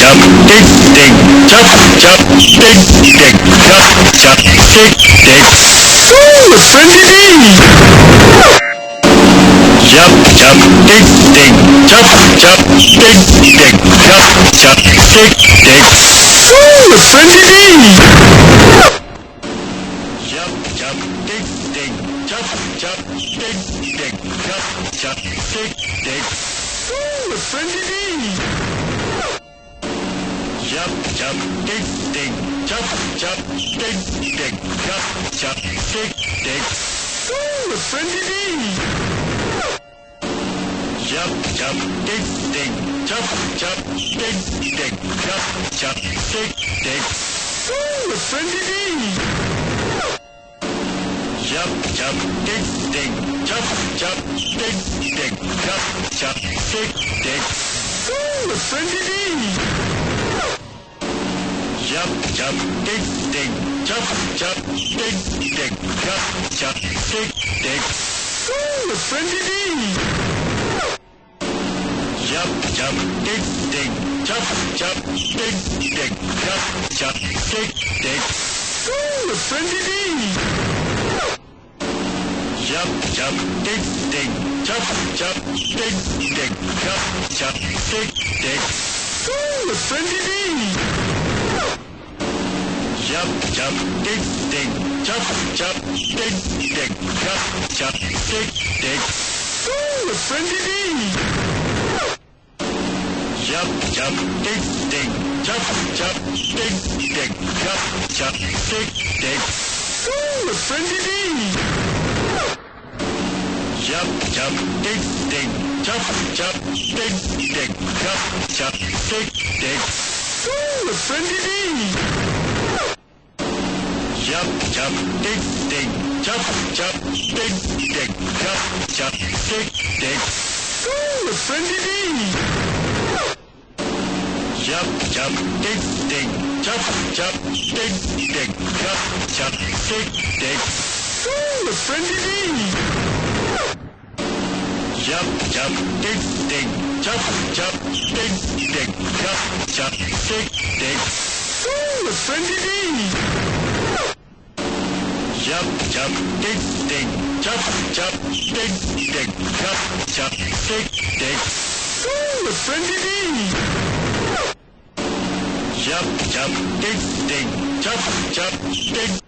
jump, dig, dig, jump, jump, dig, dig, jump, jump, dig, dig. Woo! A friendly bee! Jump, jump, dig, dig, jump, jump, dig, dig, jump, jump, dig, dig. Woo! A friendly bee! Jump, jump, dig, dig, jump, jump, dig, dig, jump, jump, dig, dig. Woo! A friendly bee! Jump, jump, dig, dig, jump, jump, dig, dig, jump, jump, dig, dig. Woo! A friendly bee! Jump, jump, dig, dig, jump, jump, dig, dig, jump, jump, dig, dig. Woo! A friendly bee! Jump, jump, dig, dig, jump, jump, dig, dig, jump, jump, dig, dig. Woo! A friendly bee! Jump, jump, dig, dig, jump, jump, dig, dig, jump, jump, dig, dig. Woo! A friendly bee! Jump, jump, dig, dig, jump, jump, dig, dig, jump, jump, dig, dig. Woo! A friendly bee! Jump, jump, dig, dig, jump, jump, dig, dig, jump, jump, dig, dig. Woo! A friendly bee! Jump, jump, dig, dig, jump, jump, dig, dig, jump, jump, dig, dig. Woo! A friendly bee! Jump, jump, dig, dig, jump, jump, dig, dig, jump, jump, dig, dig. Woo! A friendly bee! Jump, jump, dig, dig, jump, jump, dig, dig, jump, jump, dig, dig. Woo! A friendly bee! Jump, jump, dig, dig, jump, jump, dig, dig, jump, jump, dig, dig. Woo! A friendly bee! Jump, jump, dig, dig, jump, jump, dig, dig, jump, jump, dig, dig. Woo! A friendly bee! Jump, jump, dig, dig, jump, jump, dig, dig, jump, jump, dig, dig. Woo! A friendly bee! Jump, jump, dig, dig, jump, jump, dig, dig, jump, jump, dig, dig. Woo! A friendly bee! Jump, jump, dig, dig, jump, jump, dig.